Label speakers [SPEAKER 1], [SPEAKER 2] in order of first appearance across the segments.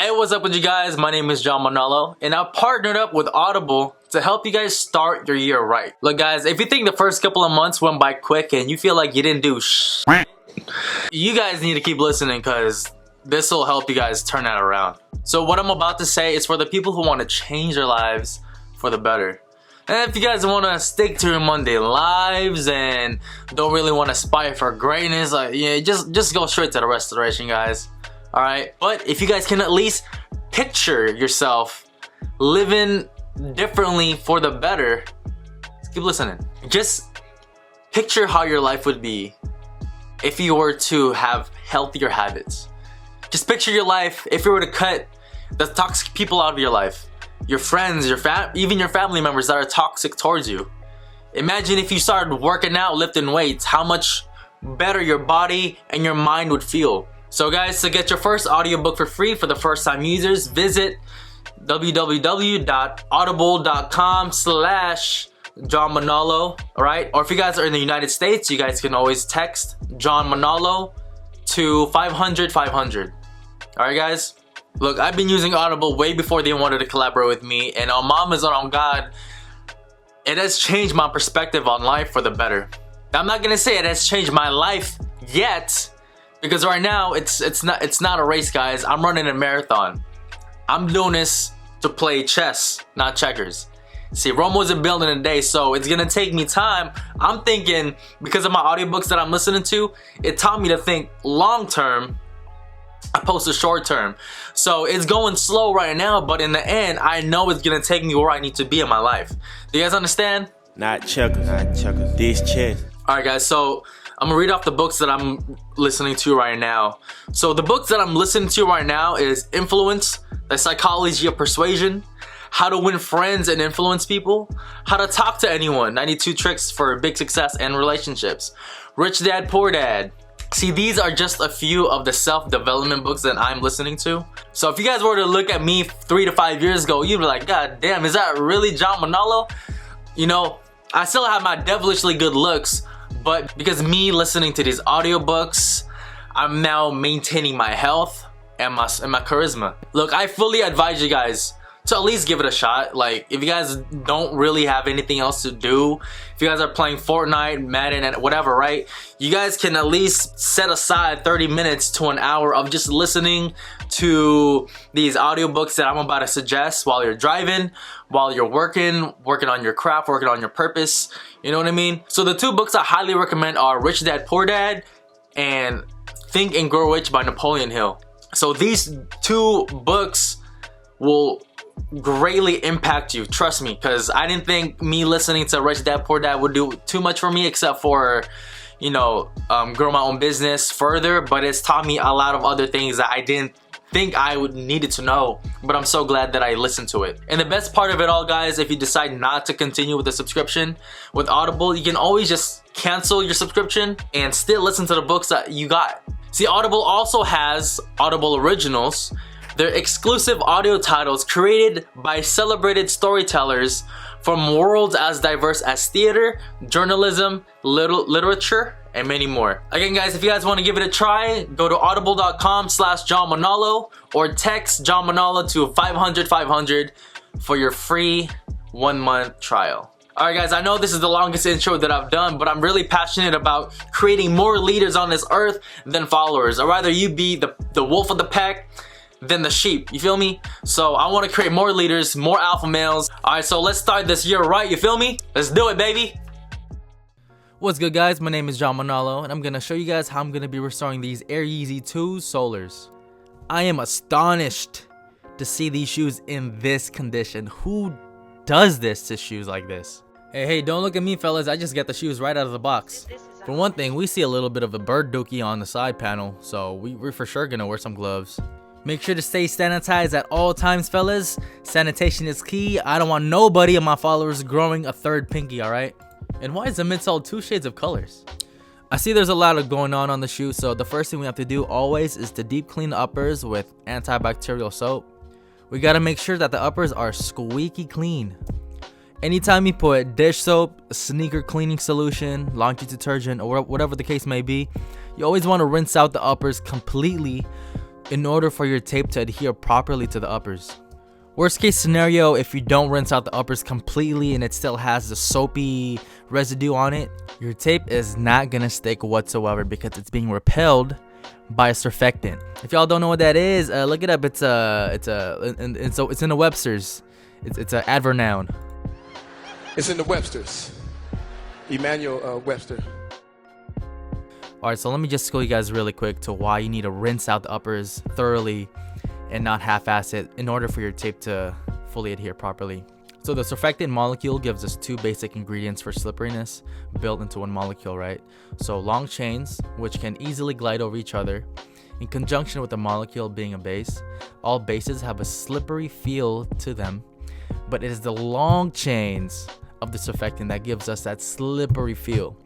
[SPEAKER 1] Hey, what's up with you guys? My name is John Manalo, and I've partnered up with Audible to help you guys start your year right. Look guys, if you think the first couple of months went by quick and you feel like you didn't do you guys need to keep listening because this will help you guys turn that around. So what I'm about to say is for the people who want to change their lives for the better. And if you guys want to stick to your Monday lives and don't really want to aspire for greatness, just go straight to the restoration, guys. Alright, but if you guys can at least picture yourself living differently for the better, keep listening. Just picture how your life would be if you were to have healthier habits. Just picture your life if you were to cut the toxic people out of your life. Your friends, even your family members that are toxic towards you. Imagine if you started working out, lifting weights, how much better your body and your mind would feel. So guys, to get your first audiobook for free for the first time users, visit www.audible.com/John Manalo, alright? Or if you guys are in the United States, you guys can always text John Manalo to 500-500. Alright guys? Look, I've been using Audible way before they wanted to collaborate with me, and on Mama's and on God, it has changed my perspective on life for the better. Now, I'm not gonna say it has changed my life yet, because right now it's not a race, guys. I'm running a marathon. I'm doing this to play chess, not checkers. See, Rome wasn't built in a day, so it's gonna take me time. I'm thinking, because of my audiobooks that I'm listening to, it taught me to think long term opposed to short term. So it's going slow right now, but in the end, I know it's gonna take me where I need to be in my life. Do you guys understand?
[SPEAKER 2] Not checkers, this chess.
[SPEAKER 1] Alright guys, so I'm gonna read off the books that I'm listening to right now. So the books that I'm listening to right now is Influence, The Psychology of Persuasion, How to Win Friends and Influence People, How to Talk to Anyone, 92 Tricks for Big Success and Relationships, Rich Dad, Poor Dad. See, these are just a few of the self-development books that I'm listening to. So if you guys were to look at me 3 to 5 years ago, you'd be like, God damn, is that really John Manalo? You know, I still have my devilishly good looks, but because me listening to these audiobooks, I'm now maintaining my health and my charisma. Look, I fully advise you guys to at least give it a shot. Like, if you guys don't really have anything else to do, if you guys are playing Fortnite, Madden, and whatever, right? You guys can at least set aside 30 minutes to an hour of just listening to these audiobooks that I'm about to suggest while you're driving, while you're working on your craft, working on your purpose. You know what I mean? So the two books I highly recommend are Rich Dad, Poor Dad and Think and Grow Rich by Napoleon Hill. So these two books will greatly impact you, trust me, because I didn't think me listening to Rich Dad Poor Dad would do too much for me, except for, you know, grow my own business further. But it's taught me a lot of other things that I didn't think I would needed to know, but I'm so glad that I listened to it. And the best part of it all, guys, if you decide not to continue with the subscription with Audible, you can always just cancel your subscription and still listen to the books that you got. See, Audible also has Audible Originals. They're exclusive audio titles created by celebrated storytellers from worlds as diverse as theater, journalism, literature, and many more. Again, guys, if you guys want to give it a try, go to audible.com/John Manalo or text John Manalo to 500-500 for your free 1-month trial. Alright guys, I know this is the longest intro that I've done, but I'm really passionate about creating more leaders on this earth than followers. Or rather, you be the wolf of the pack than the sheep, you feel me? So I want to create more leaders, more alpha males. Alright, so let's start this year right, you feel me? Let's do it, baby! What's good, guys? My name is John Manalo, and I'm gonna show you guys how I'm gonna be restoring these Air Yeezy 2 Solars. I am astonished to see these shoes in this condition. Who does this to shoes like this? Hey, don't look at me, fellas. I just got the shoes right out of the box. For one thing, we see a little bit of a bird dookie on the side panel, so we're for sure gonna wear some gloves. Make sure to stay sanitized at all times, fellas. Sanitation is key. I don't want nobody of my followers growing a third pinky, alright? And why is the midsole 2 shades of colors? I see there's a lot of going on the shoe, so the first thing we have to do always is to deep clean the uppers with antibacterial soap. We gotta make sure that the uppers are squeaky clean. Anytime you put dish soap, sneaker cleaning solution, laundry detergent, or whatever the case may be, you always want to rinse out the uppers completely in order for your tape to adhere properly to the uppers. Worst case scenario, if you don't rinse out the uppers completely and it still has the soapy residue on it, your tape is not gonna stick whatsoever because it's being repelled by a surfactant. If y'all don't know what that is, look it up. It's in the Webster's. It's an adverb noun.
[SPEAKER 3] It's in the Webster's. Emmanuel Webster.
[SPEAKER 1] Alright, so let me just school you guys really quick to why you need to rinse out the uppers thoroughly and not half-ass it in order for your tape to fully adhere properly. So the surfactant molecule gives us two basic ingredients for slipperiness built into one molecule, right? So long chains, which can easily glide over each other, in conjunction with the molecule being a base. All bases have a slippery feel to them, but it is the long chains of the surfactant that gives us that slippery feel.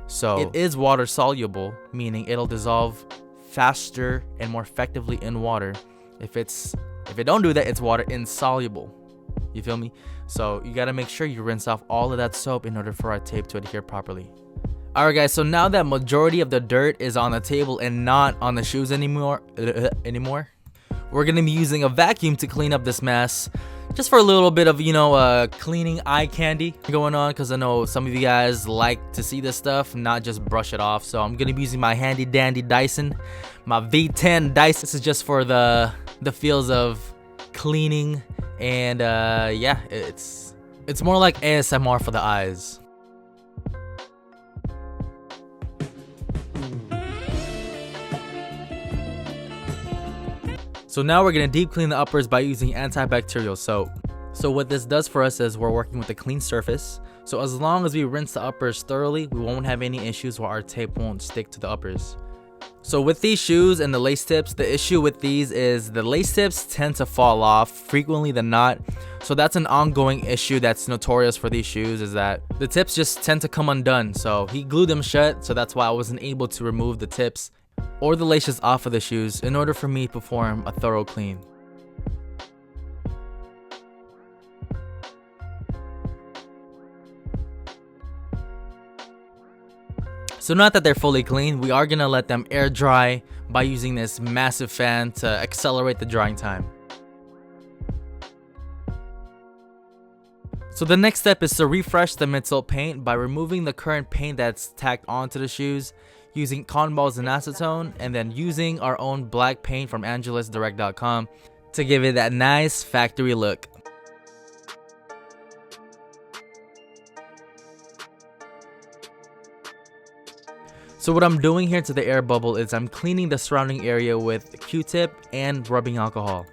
[SPEAKER 1] So it is water soluble, meaning it'll dissolve faster and more effectively in water. If it don't do that, it's water insoluble. You feel me? So you gotta make sure you rinse off all of that soap in order for our tape to adhere properly. Alright guys, so now that majority of the dirt is on the table and not on the shoes anymore, we're gonna be using a vacuum to clean up this mess. Just for a little bit of, cleaning eye candy going on, because I know some of you guys like to see this stuff, not just brush it off. So I'm gonna be using my handy dandy Dyson, my V10 Dyson. This is just for the feels of cleaning, and yeah, it's more like ASMR for the eyes. So now we're gonna deep clean the uppers by using antibacterial soap. So what this does for us is we're working with a clean surface. So as long as we rinse the uppers thoroughly, we won't have any issues where our tape won't stick to the uppers. So with these shoes and the lace tips, the issue with these is the lace tips tend to fall off frequently than not. So that's an ongoing issue that's notorious for these shoes, is that the tips just tend to come undone. So he glued them shut, so that's why I wasn't able to remove the tips or the laces off of the shoes in order for me to perform a thorough clean. So now that they're fully clean, we are gonna let them air dry by using this massive fan to accelerate the drying time. So the next step is to refresh the midsole paint by removing the current paint that's tacked onto the shoes, using cotton balls and acetone, and then using our own black paint from angelusdirect.com to give it that nice factory look. So what I'm doing here to the air bubble is I'm cleaning the surrounding area with Q-tip and rubbing alcohol.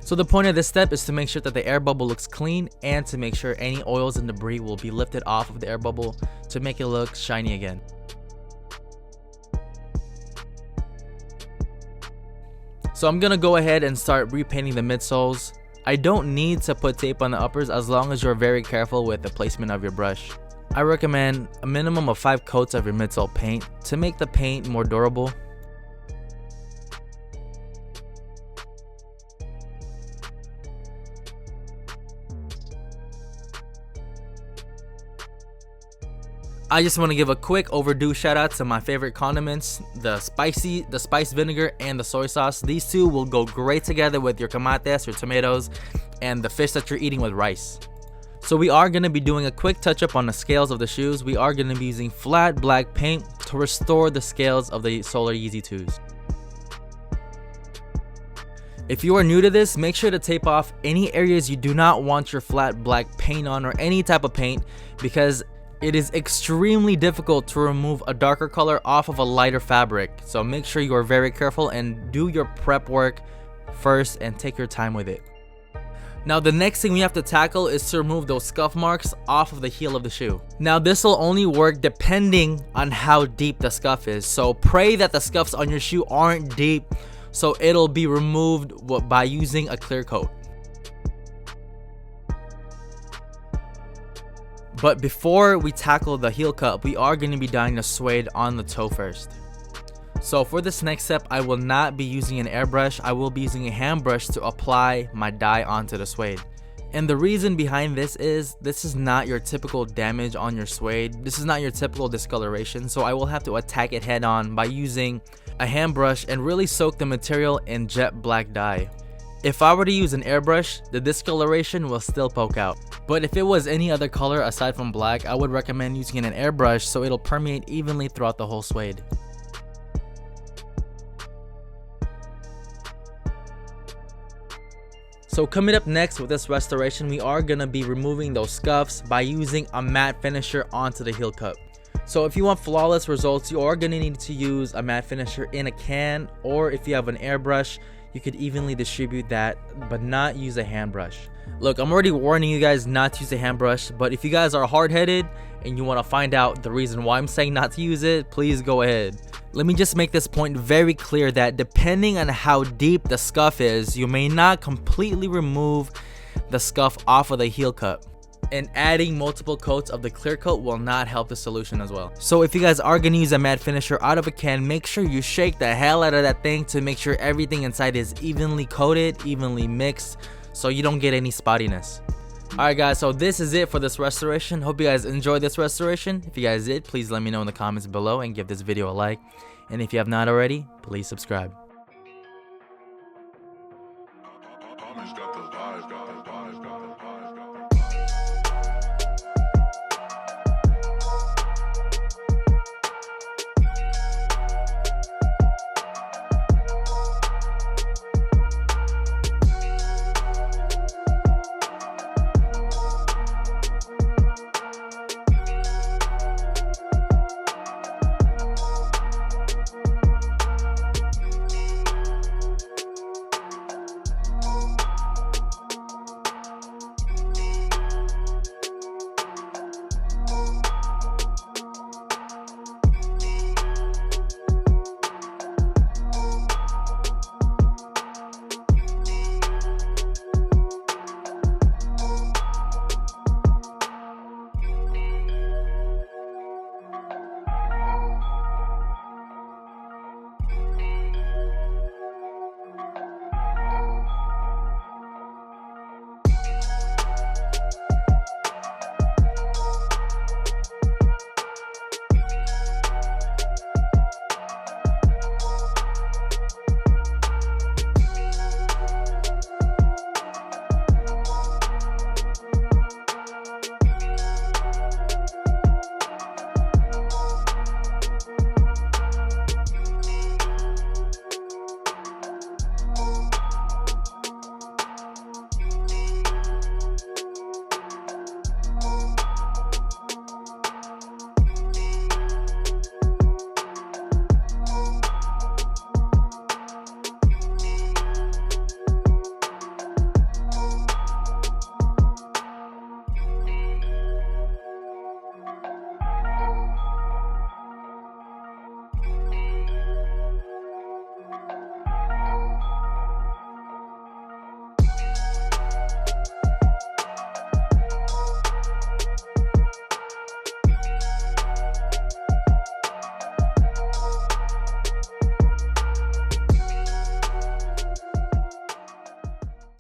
[SPEAKER 1] So the point of this step is to make sure that the air bubble looks clean and to make sure any oils and debris will be lifted off of the air bubble to make it look shiny again. So I'm gonna go ahead and start repainting the midsoles. I don't need to put tape on the uppers as long as you're very careful with the placement of your brush. I recommend a minimum of 5 coats of your midsole paint to make the paint more durable. I just want to give a quick overdue shout out to my favorite condiments, the spice vinegar and the soy sauce. These two will go great together with your tomates, your tomatoes, and the fish that you're eating with rice. So we are going to be doing a quick touch up on the scales of the shoes. We are going to be using flat black paint to restore the scales of the Solar Yeezy 2s. If you are new to this, make sure to tape off any areas you do not want your flat black paint on, or any type of paint, because it is extremely difficult to remove a darker color off of a lighter fabric. So make sure you are very careful and do your prep work first and take your time with it. Now the next thing we have to tackle is to remove those scuff marks off of the heel of the shoe. Now this will only work depending on how deep the scuff is. So pray that the scuffs on your shoe aren't deep, so it'll be removed by using a clear coat. But before we tackle the heel cut, we are going to be dyeing the suede on the toe first. So for this next step, I will not be using an airbrush. I will be using a hand brush to apply my dye onto the suede. And the reason behind this is not your typical damage on your suede. This is not your typical discoloration. So I will have to attack it head on by using a hand brush and really soak the material in jet black dye. If I were to use an airbrush, the discoloration will still poke out. But if it was any other color aside from black, I would recommend using an airbrush so it'll permeate evenly throughout the whole suede. So coming up next with this restoration, we are going to be removing those scuffs by using a matte finisher onto the heel cup. So if you want flawless results, you are going to need to use a matte finisher in a can, or if you have an airbrush, you could evenly distribute that, but not use a hand brush. Look, I'm already warning you guys not to use a hand brush, but if you guys are hard-headed and you want to find out the reason why I'm saying not to use it, please go ahead. Let me just make this point very clear that depending on how deep the scuff is, you may not completely remove the scuff off of the heel cup. And adding multiple coats of the clear coat will not help the solution as well. So if you guys are going to use a matte finisher out of a can, make sure you shake the hell out of that thing to make sure everything inside is evenly coated, evenly mixed, so you don't get any spottiness. Alright guys, so this is it for this restoration. Hope you guys enjoyed this restoration. If you guys did, please let me know in the comments below and give this video a like. And if you have not already, please subscribe.
[SPEAKER 4] Got the vibes, got the vibes, got the vibes, got the vibes.